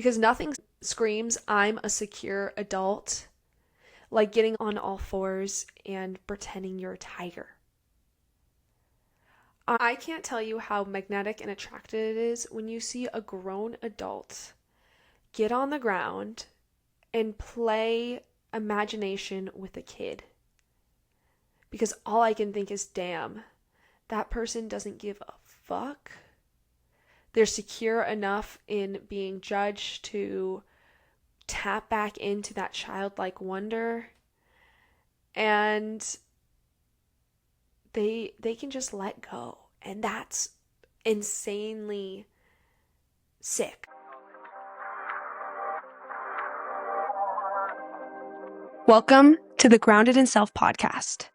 because nothing screams, I'm a secure adult, like getting on all fours and pretending you're a tiger. I can't tell you how magnetic and attractive it is when you see a grown adult get on the ground and play imagination with a kid. Because all I can think is, damn, that person doesn't give a fuck. They're secure enough in being judged to tap back into that childlike wonder. And they can just let go. And that's insanely sick. Welcome to the Grounded in Self podcast,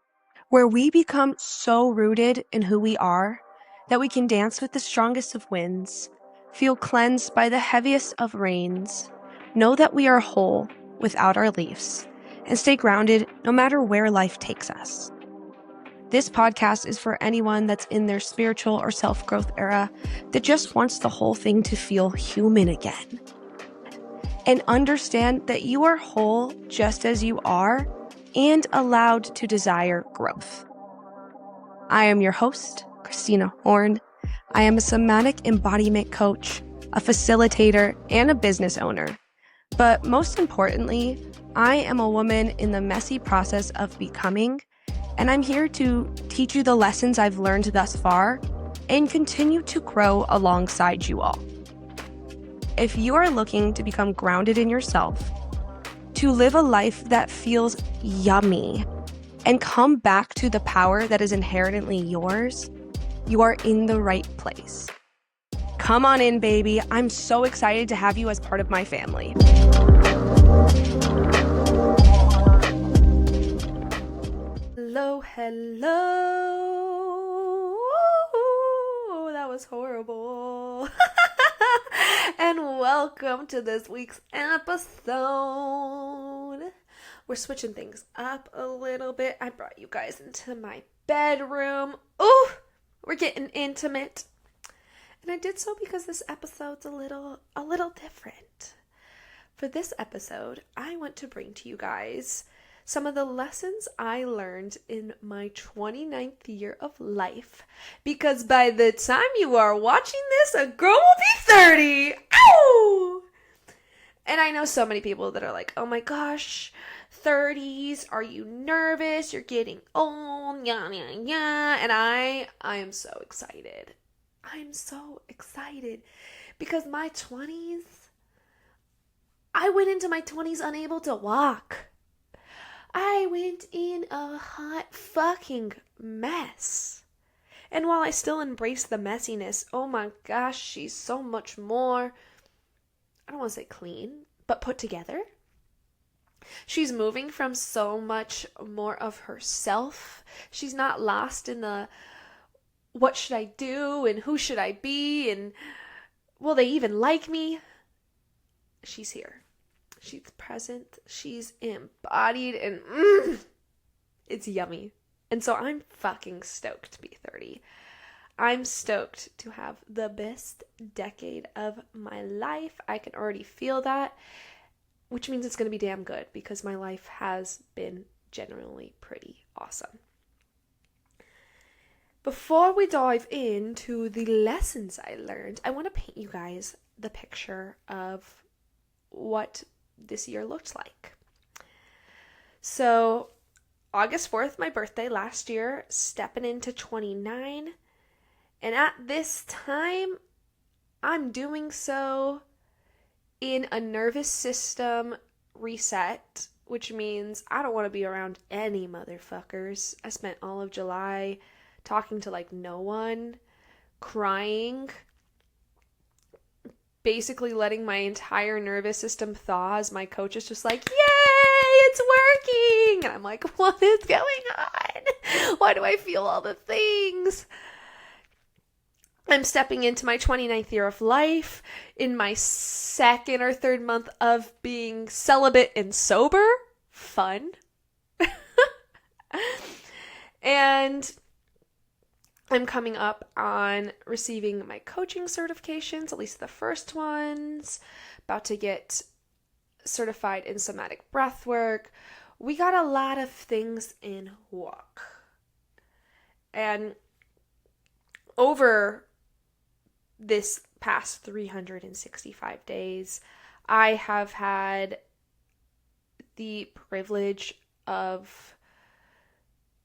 where we become so rooted in who we are that we can dance with the strongest of winds, feel cleansed by the heaviest of rains, know that we are whole without our leaves, and stay grounded no matter where life takes us. This podcast is for anyone that's in their spiritual or self-growth era that just wants the whole thing to feel human again. And understand that you are whole just as you are and allowed to desire growth. I am your host, Christina Horn. I am a somatic embodiment coach, a facilitator, and a business owner. But most importantly, I am a woman in the messy process of becoming, and I'm here to teach you the lessons I've learned thus far and continue to grow alongside you all. If you are looking to become grounded in yourself, to live a life that feels yummy, and come back to the power that is inherently yours, you are in the right place. Come on in, baby. I'm so excited to have you as part of my family. Hello, hello. Ooh, that was horrible. And welcome to this week's episode. We're switching things up a little bit. I brought you guys into my bedroom. Ooh, we're getting intimate. And I did so because this episode's a little different. For this episode, I want to bring to you guys some of the lessons I learned in my 29th year of life. Because by the time you are watching this, a girl will be 30. Ow! And I know so many people that are like, oh my gosh, 30s, are you nervous? You're getting old, yeah. And I am so excited. I'm so excited because my 20s, I went into my 20s unable to walk. I went in a hot fucking mess. And while I still embrace the messiness, oh my gosh, she's so much more, I don't want to say clean, but put together. She's moving from so much more of herself. She's not lost in the what should I do and who should I be and will they even like me? She's here. She's present. She's embodied and it's yummy. And so I'm fucking stoked to be 30. I'm stoked to have the best decade of my life. I can already feel that, which means it's going to be damn good because my life has been generally pretty awesome. Before we dive into the lessons I learned, I want to paint you guys the picture of what this year looked like. So, August 4th, my birthday last year, stepping into 29. And at this time, I'm doing so in a nervous system reset, which means I don't want to be around any motherfuckers. I spent all of July talking to like no one, crying, basically letting my entire nervous system thaw as my coach is just like, yay, it's working! And I'm like, what is going on? Why do I feel all the things? I'm stepping into my 29th year of life, in my second or third month of being celibate and sober. Fun. And I'm coming up on receiving my coaching certifications, at least the first ones, about to get certified in somatic breath work. We got a lot of things in work. And over this past 365 days, I have had the privilege of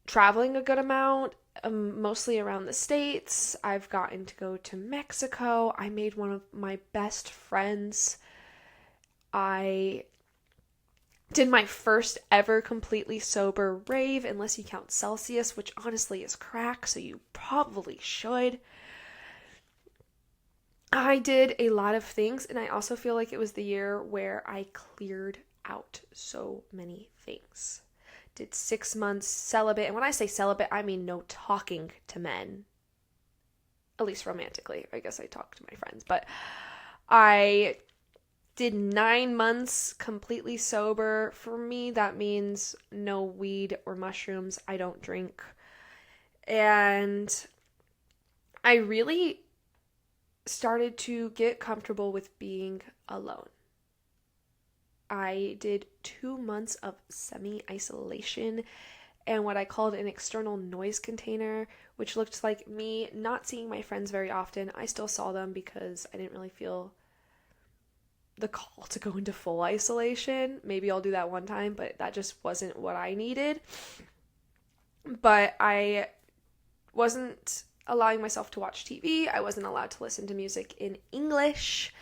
traveling a good amount, mostly around the States. I've gotten to go to Mexico. I made one of my best friends. I did my first ever completely sober rave, unless you count Celsius, which honestly is crack, so you probably should. I did a lot of things, and I also feel like it was the year where I cleared out so many things. Did 6 months celibate, and when I say celibate, I mean no talking to men. At least romantically. I guess I talk to my friends, but I did 9 months completely sober. For me, that means no weed or mushrooms. I don't drink. And I really started to get comfortable with being alone. I did 2 months of semi-isolation and what I called an external noise container, which looked like me not seeing my friends very often. I still saw them because I didn't really feel the call to go into full isolation. Maybe I'll do that one time, but that just wasn't what I needed. But I wasn't allowing myself to watch TV. I wasn't allowed to listen to music in English.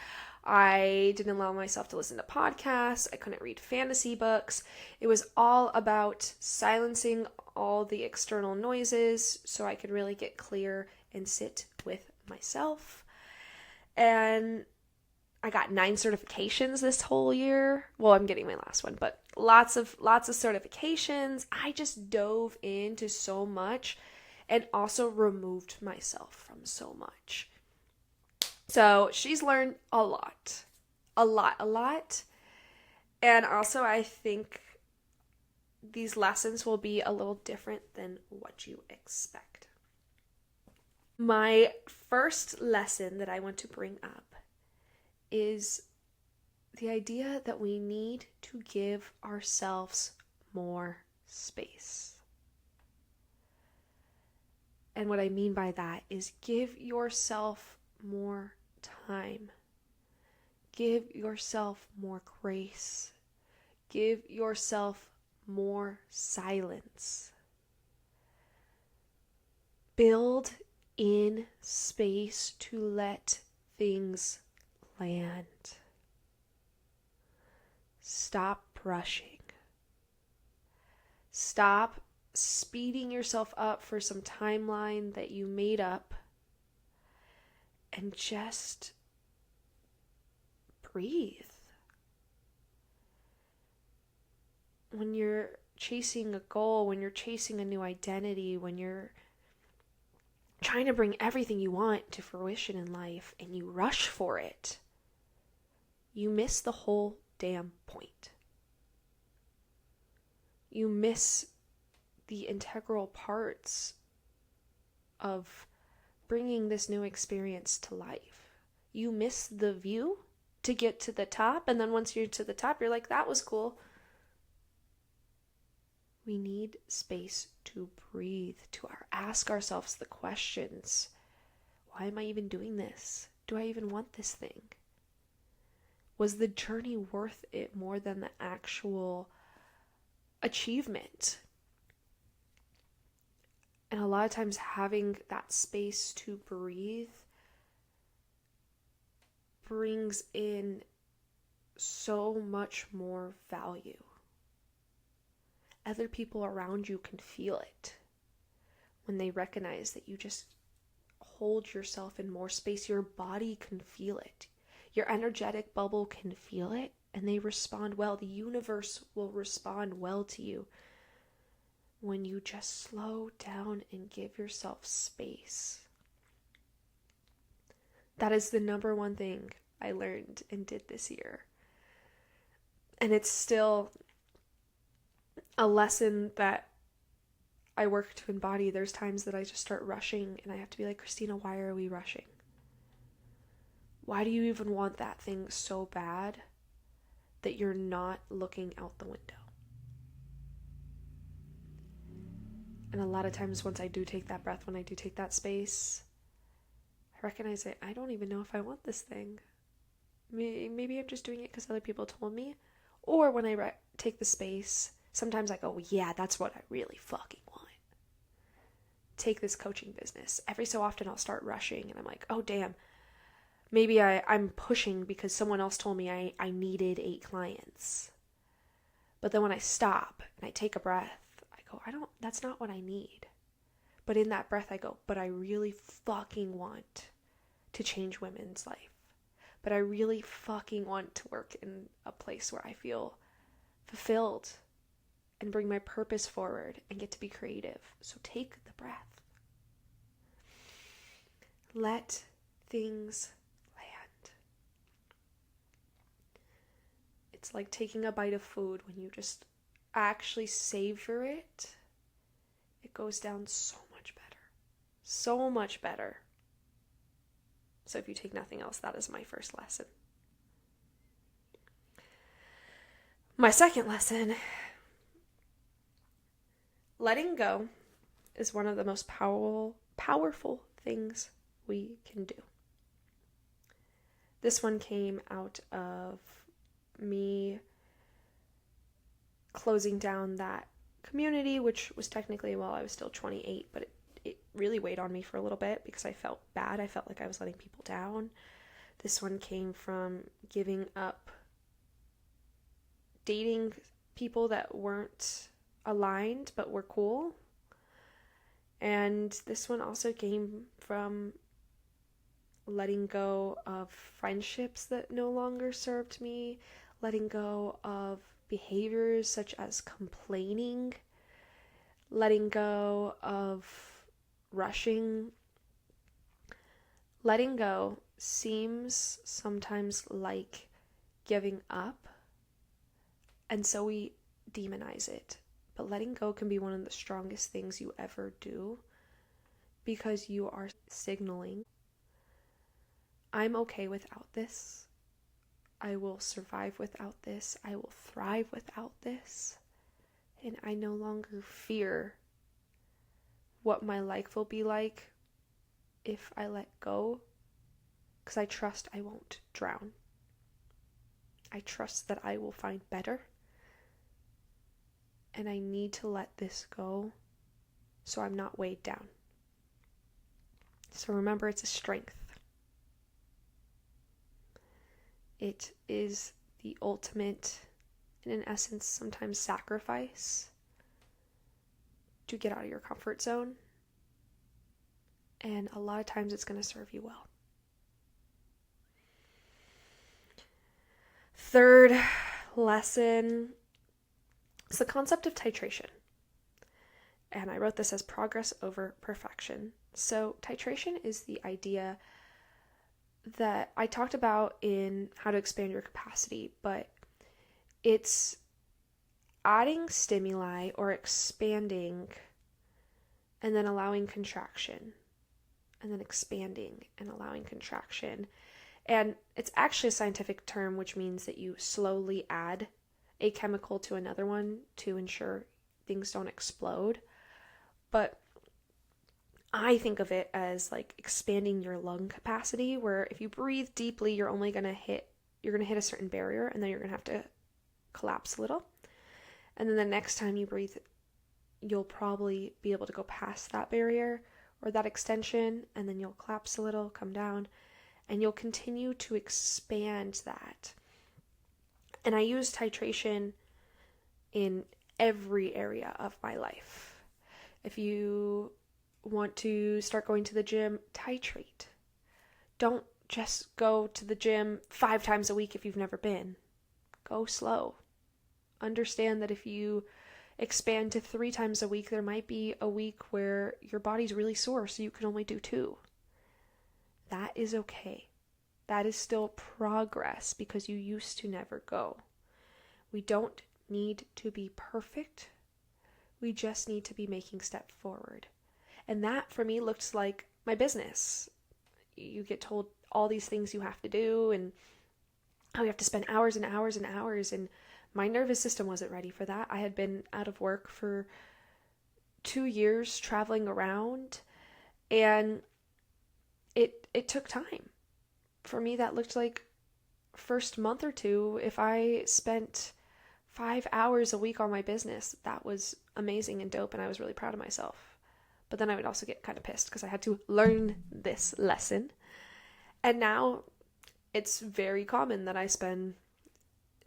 I didn't allow myself to listen to podcasts. I couldn't read fantasy books. It was all about silencing all the external noises so I could really get clear and sit with myself. And I got 9 certifications this whole year. Well, I'm getting my last one, but lots of certifications. I just dove into so much and also removed myself from so much. So she's learned a lot. And also I think these lessons will be a little different than what you expect. My first lesson that I want to bring up is the idea that we need to give ourselves more space. And what I mean by that is give yourself more time. Give yourself more grace. Give yourself more silence. Build in space to let things land. Stop rushing. Stop speeding yourself up for some timeline that you made up, and just breathe. When you're chasing a goal, when you're chasing a new identity, when you're trying to bring everything you want to fruition in life and you rush for it, you miss the whole damn point. You miss the integral parts of bringing this new experience to life. You miss the view to get to the top, and then once you're to the top, you're like, that was cool. We need space to breathe, to ask ourselves the questions. Why am I even doing this? Do I even want this thing? Was the journey worth it more than the actual achievement? And a lot of times having that space to breathe brings in so much more value. Other people around you can feel it when they recognize that you just hold yourself in more space. Your body can feel it. Your energetic bubble can feel it, and they respond well. The universe will respond well to you when you just slow down and give yourself space. That is the number one thing I learned and did this year. And it's still a lesson that I work to embody. There's times that I just start rushing and I have to be like, Christina, why are we rushing? Why do you even want that thing so bad that you're not looking out the window? And a lot of times once I do take that breath, when I do take that space, I recognize it. I don't even know if I want this thing. Maybe I'm just doing it because other people told me. Or when I take the space, sometimes I go, yeah, that's what I really fucking want. Take this coaching business. Every so often I'll start rushing and I'm like, oh damn, maybe I'm pushing because someone else told me I needed 8 clients. But then when I stop and I take a breath, I go, that's not what I need. But in that breath I go, but I really fucking want to change women's life. But I really fucking want to work in a place where I feel fulfilled and bring my purpose forward and get to be creative. So take the breath. Let things land. It's like taking a bite of food. When you just actually savor it, it goes down so much better. So much better. So if you take nothing else, that is my first lesson. My second lesson, letting go is one of the most powerful things we can do. This one came out of me closing down that community, which was technically while I was still 28, but it really weighed on me for a little bit because I felt bad. I felt like I was letting people down. This one came from giving up dating people that weren't aligned but were cool. And this one also came from letting go of friendships that no longer served me, letting go of behaviors such as complaining, letting go of rushing. Letting go seems sometimes like giving up, and so we demonize it. But letting go can be one of the strongest things you ever do, because you are signaling, I'm okay without this. I will survive without this. I will thrive without this. And I no longer fear what my life will be like if I let go, because I trust I won't drown. I trust that I will find better. And I need to let this go so I'm not weighed down. So remember, it's a strength. It is the ultimate, and in essence, sometimes sacrifice to get out of your comfort zone. And a lot of times it's going to serve you well. Third lesson is the concept of titration. And I wrote this as progress over perfection. So titration is the idea that I talked about in How to Expand Your Capacity, but it's adding stimuli or expanding and then allowing contraction, and then expanding and allowing contraction. And it's actually a scientific term, which means that you slowly add a chemical to another one to ensure things don't explode. But I think of it as like expanding your lung capacity, where if you breathe deeply, you're going to hit a certain barrier, and then you're going to have to collapse a little. And then the next time you breathe, you'll probably be able to go past that barrier or that extension, and then you'll collapse a little, come down, and you'll continue to expand that. And I use titration in every area of my life. If you want to start going to the gym, titrate. Don't just go to the gym 5 times a week if you've never been. Go slow. Understand that if you expand to 3 times a week, there might be a week where your body's really sore, so you can only do 2. That is okay. That is still progress, because you used to never go. We don't need to be perfect. We just need to be making steps forward. And that for me looks like my business. You get told all these things you have to do and how you have to spend hours and hours and hours. And my nervous system wasn't ready for that. I had been out of work for 2 years traveling around, and it took time. For me, that looked like first month or two, if I spent 5 hours a week on my business, that was amazing and dope, and I was really proud of myself. But then I would also get kind of pissed because I had to learn this lesson. And now it's very common that I spend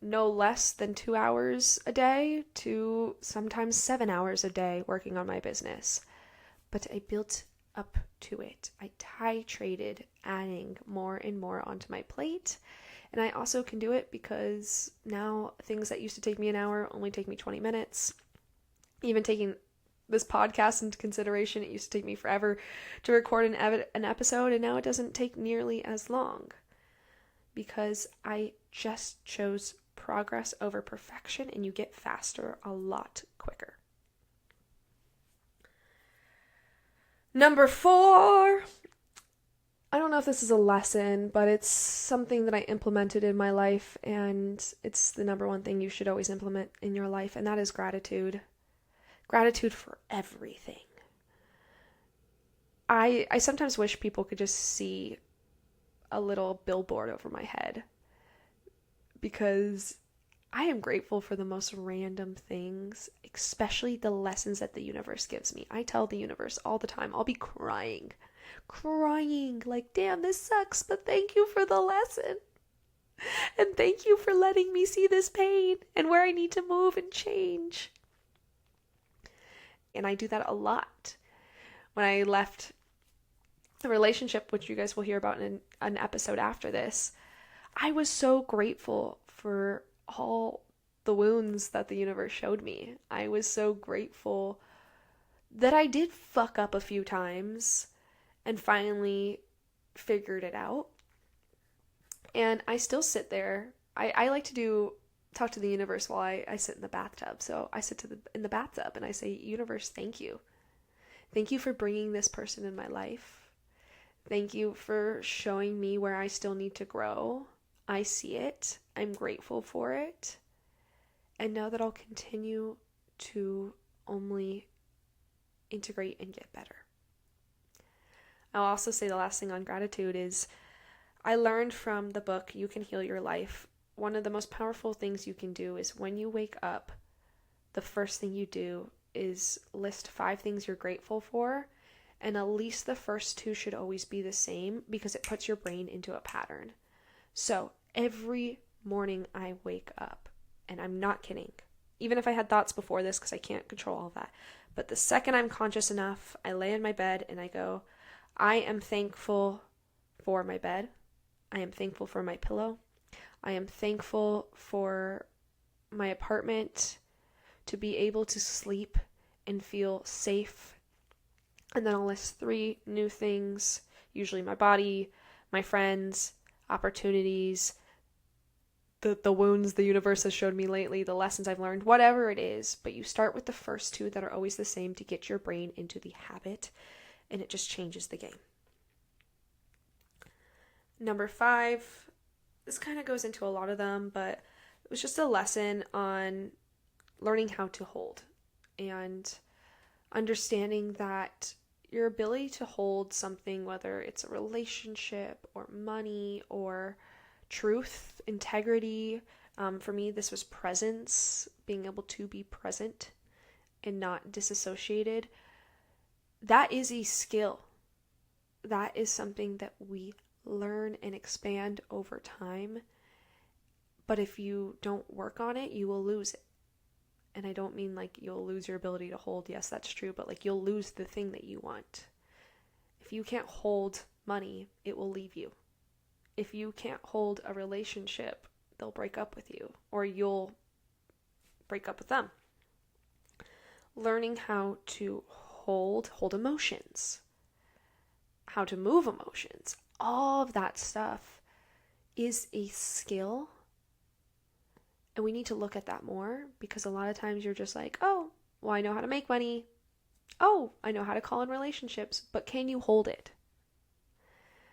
no less than 2 hours a day to sometimes 7 hours a day working on my business. But I built up to it. I titrated adding more and more onto my plate. And I also can do it because now things that used to take me an hour only take me 20 minutes. Even taking this podcast into consideration, it used to take me forever to record an episode, and now it doesn't take nearly as long because I just chose progress over perfection, and you get faster a lot quicker. Number 4, I don't know if this is a lesson, but it's something that I implemented in my life, and it's the number one thing you should always implement in your life, and that is gratitude. Gratitude for everything. I sometimes wish people could just see a little billboard over my head, because I am grateful for the most random things, especially the lessons that the universe gives me. I tell the universe all the time, I'll be crying, like, damn, this sucks, but thank you for the lesson. And thank you for letting me see this pain and where I need to move and change. And I do that a lot. When I left the relationship, which you guys will hear about in an episode after this, I was so grateful for all the wounds that the universe showed me. I was so grateful that I did fuck up a few times and finally figured it out. And I still sit there. I like to talk to the universe while I sit in the bathtub. So I sit in the bathtub and I say, universe, thank you. Thank you for bringing this person in my life. Thank you for showing me where I still need to grow. I see it. I'm grateful for it. And know that I'll continue to only integrate and get better. I'll also say the last thing on gratitude is I learned from the book, You Can Heal Your Life. One of the most powerful things you can do is when you wake up, the first thing you do is list 5 things you're grateful for. And at least the first 2 should always be the same because it puts your brain into a pattern. So every morning I wake up, and I'm not kidding, even if I had thoughts before this because I can't control all of that, but the second I'm conscious enough, I lay in my bed and I go, I am thankful for my bed. I am thankful for my pillow. I am thankful for my apartment, to be able to sleep and feel safe. And then I'll list 3 new things, usually my body, my friends, opportunities, the wounds the universe has showed me lately, the lessons I've learned, whatever it is. But you start with the first 2 that are always the same to get your brain into the habit, and it just changes the game. Number 5, this kind of goes into a lot of them, but it was just a lesson on learning how to hold and understanding that your ability to hold something, whether it's a relationship or money or truth, integrity, for me this was presence, being able to be present and not disassociated. That is a skill. That is something that we learn and expand over time. But if you don't work on it, you will lose it. And I don't mean like you'll lose your ability to hold. Yes, that's true. But like you'll lose the thing that you want. If you can't hold money, it will leave you. If you can't hold a relationship, they'll break up with you. Or you'll break up with them. Learning how to hold emotions. How to move emotions. All of that stuff is a skill. And we need to look at that more, because a lot of times you're just like, oh, well, I know how to make money. Oh, I know how to call in relationships, but can you hold it?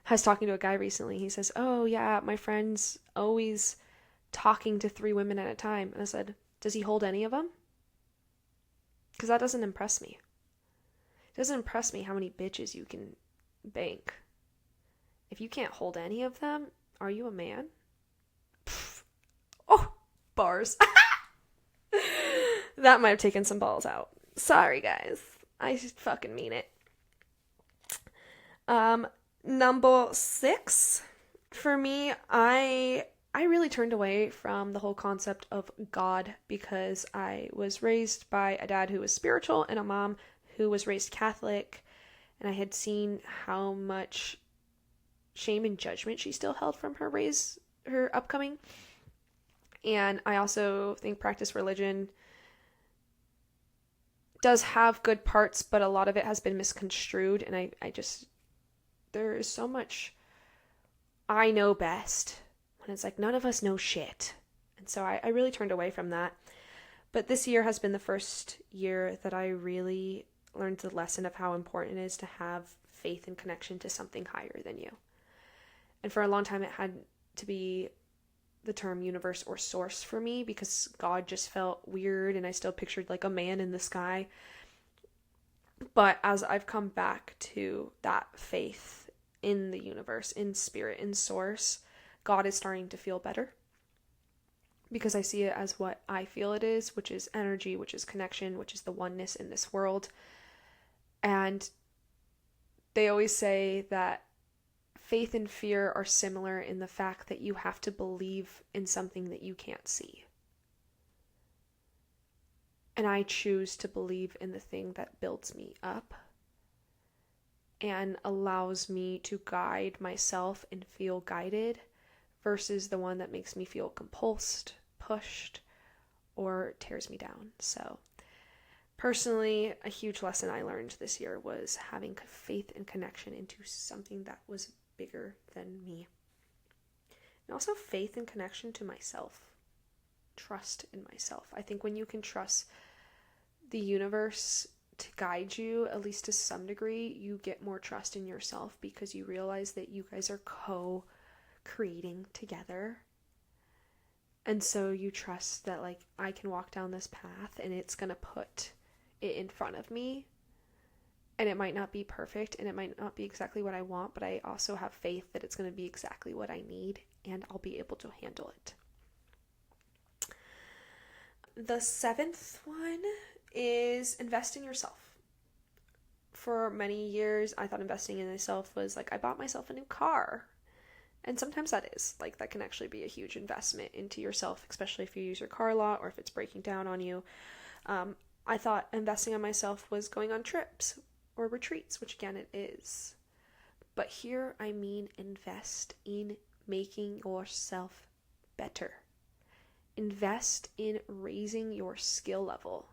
I was talking to a guy recently. He says, "Oh, yeah, my friend's always talking to 3 women at a time." And I said, "Does he hold any of them?" Because that doesn't impress me. It doesn't impress me how many bitches you can bank. If you can't hold any of them, are you a man? Pfft. Oh, bars. That might have taken some balls out. Sorry, guys. I fucking mean it. Number 6, for me, I really turned away from the whole concept of God because I was raised by a dad who was spiritual and a mom who was raised Catholic, and I had seen how much shame and judgment she still held from her upcoming. And I also think practice religion does have good parts, but a lot of it has been misconstrued, and I just, there is so much I know best when it's like none of us know shit. And so I really turned away from that. But this year has been the first year that I really learned the lesson of how important it is to have faith and connection to something higher than you. And for a long time it had to be the term universe or source for me because God just felt weird and I still pictured like a man in the sky. But as I've come back to that faith in the universe, in spirit, in source, God is starting to feel better because I see it as what I feel it is, which is energy, which is connection, which is the oneness in this world. And they always say that faith and fear are similar in the fact that you have to believe in something that you can't see. And I choose to believe in the thing that builds me up and allows me to guide myself and feel guided versus the one that makes me feel compulsed, pushed, or tears me down. So personally, a huge lesson I learned this year was having faith and connection into something that was bigger than me. And also faith and connection to myself. Trust in myself. I think when you can trust the universe to guide you, at least to some degree, you get more trust in yourself because you realize that you guys are co-creating together. And so you trust that like I can walk down this path and it's going to put it in front of me. And it might not be perfect and it might not be exactly what I want, but I also have faith that it's going to be exactly what I need and I'll be able to handle it. The 7th one is invest in yourself. For many years, I thought investing in myself was like I bought myself a new car. And sometimes that is. Like that can actually be a huge investment into yourself, especially if you use your car a lot or if it's breaking down on you. I thought investing in myself was going on trips or retreats, which again it is. But here I mean invest in making yourself better. Invest in raising your skill level.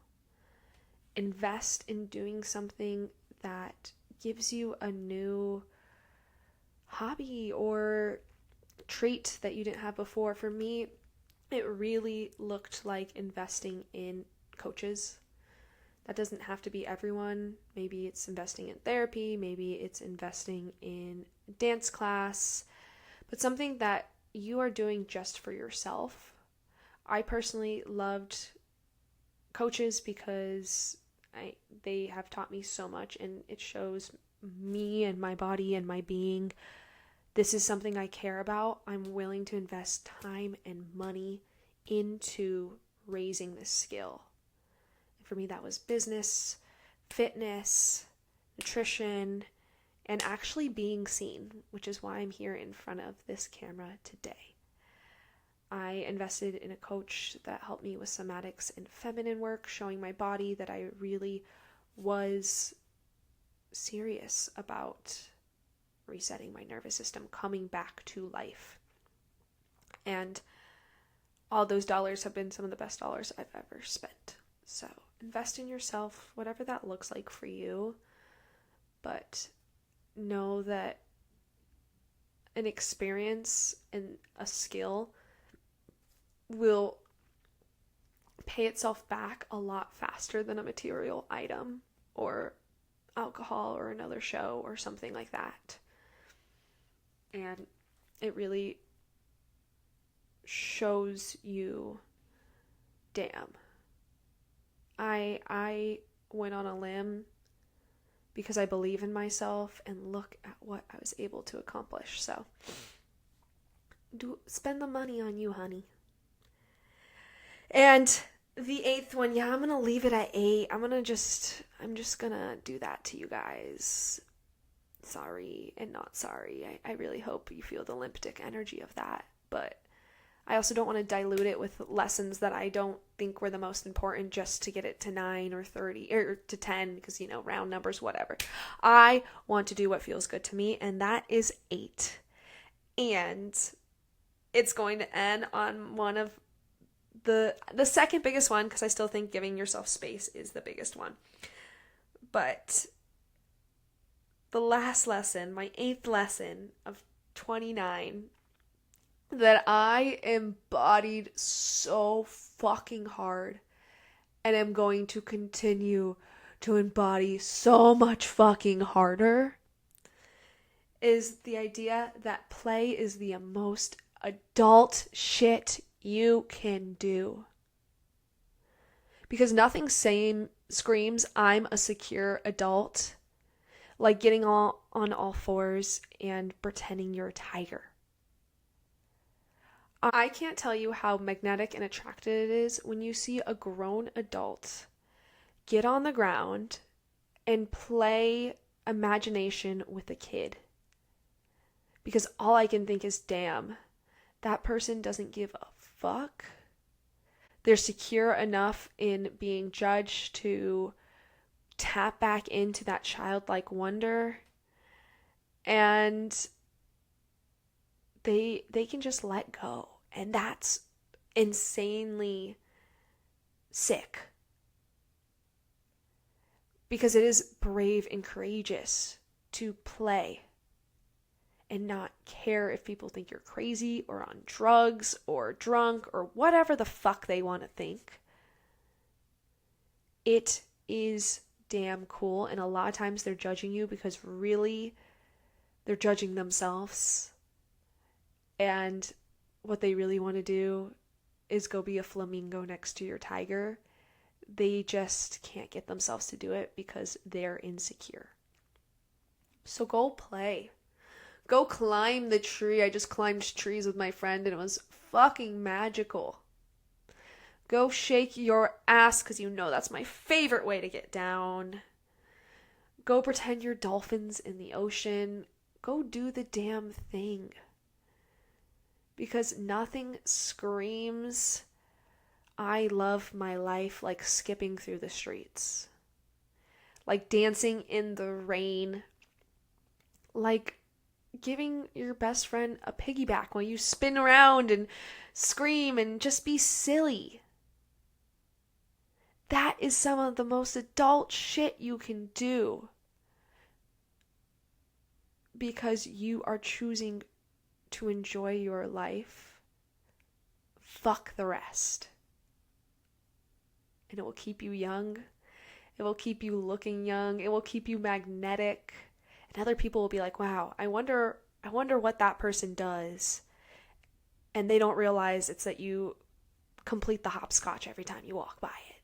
Invest in doing something that gives you a new hobby or trait that you didn't have before. For me, it really looked like investing in coaches. That doesn't have to be everyone. Maybe it's investing in therapy. Maybe it's investing in dance class. But something that you are doing just for yourself. I personally loved coaches because they have taught me so much and it shows me and my body and my being. This is something I care about. I'm willing to invest time and money into raising this skill. For me, that was business, fitness, nutrition, and actually being seen, which is why I'm here in front of this camera today. I invested in a coach that helped me with somatics and feminine work, showing my body that I really was serious about resetting my nervous system, coming back to life. And all those dollars have been some of the best dollars I've ever spent. So invest in yourself, whatever that looks like for you. But know that an experience and a skill will pay itself back a lot faster than a material item or alcohol or another show or something like that. And it really shows you, damn, I went on a limb because I believe in myself, and look at what I was able to accomplish. So spend the money on you, honey. And the 8th one, yeah, I'm gonna leave it at 8. I'm just gonna do that to you guys. Sorry and not sorry. I really hope you feel the limp dick energy of that, but I also don't want to dilute it with lessons that I don't think were the most important just to get it to 9 or 30 or to 10 because, round numbers, whatever. I want to do what feels good to me, and that is 8. And it's going to end on one of the second biggest one, because I still think giving yourself space is the biggest one. But the last lesson, my 8th lesson of 29, that I embodied so fucking hard and am going to continue to embody so much fucking harder, is the idea that play is the most adult shit you can do. Because nothing screams I'm a secure adult like getting on all fours and pretending you're a tiger. I can't tell you how magnetic and attractive it is when you see a grown adult get on the ground and play imagination with a kid. Because all I can think is, damn, that person doesn't give a fuck. They're secure enough in being judged to tap back into that childlike wonder, and they can just let go. And that's insanely sick. Because it is brave and courageous to play and not care if people think you're crazy or on drugs or drunk or whatever the fuck they want to think. It is damn cool, and a lot of times they're judging you because really they're judging themselves, and what they really want to do is go be a flamingo next to your tiger. They just can't get themselves to do it because they're insecure. So go play. Go climb the tree. I just climbed trees with my friend and it was fucking magical. Go shake your ass because that's my favorite way to get down. Go pretend you're dolphins in the ocean. Go do the damn thing. Because nothing screams, I love my life, like skipping through the streets. Like dancing in the rain. Like giving your best friend a piggyback while you spin around and scream and just be silly. That is some of the most adult shit you can do. Because you are choosing to enjoy your life. Fuck the rest. And it will keep you young. It will keep you looking young. It will keep you magnetic. And other people will be like, wow, I wonder what that person does. And they don't realize it's that you complete the hopscotch every time you walk by it.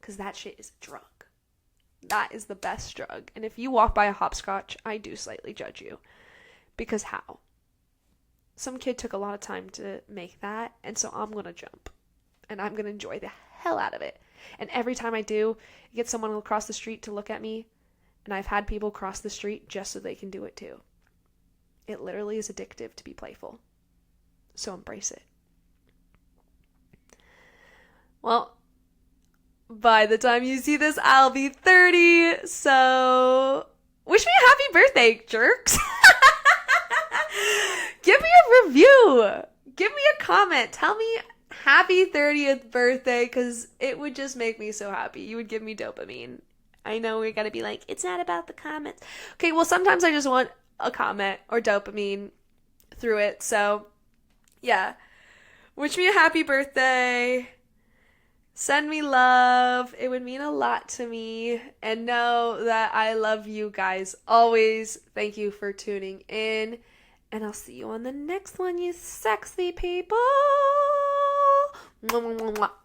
Because that shit is a drug. That is the best drug. And if you walk by a hopscotch, I do slightly judge you. Because how? Some kid took a lot of time to make that, and so I'm going to jump. And I'm going to enjoy the hell out of it. And every time I do, I get someone across the street to look at me, and I've had people cross the street just so they can do it too. It literally is addictive to be playful. So embrace it. Well, by the time you see this, I'll be 30, so wish me a happy birthday, jerks. Give me a review. Give me a comment. Tell me happy 30th birthday, because it would just make me so happy. You would give me dopamine. I know we're going to be like, it's not about the comments. Okay, well, sometimes I just want a comment or dopamine through it. So, yeah. Wish me a happy birthday. Send me love. It would mean a lot to me. And know that I love you guys always. Thank you for tuning in. And I'll see you on the next one, you sexy people. Mwah, mwah, mwah, mwah.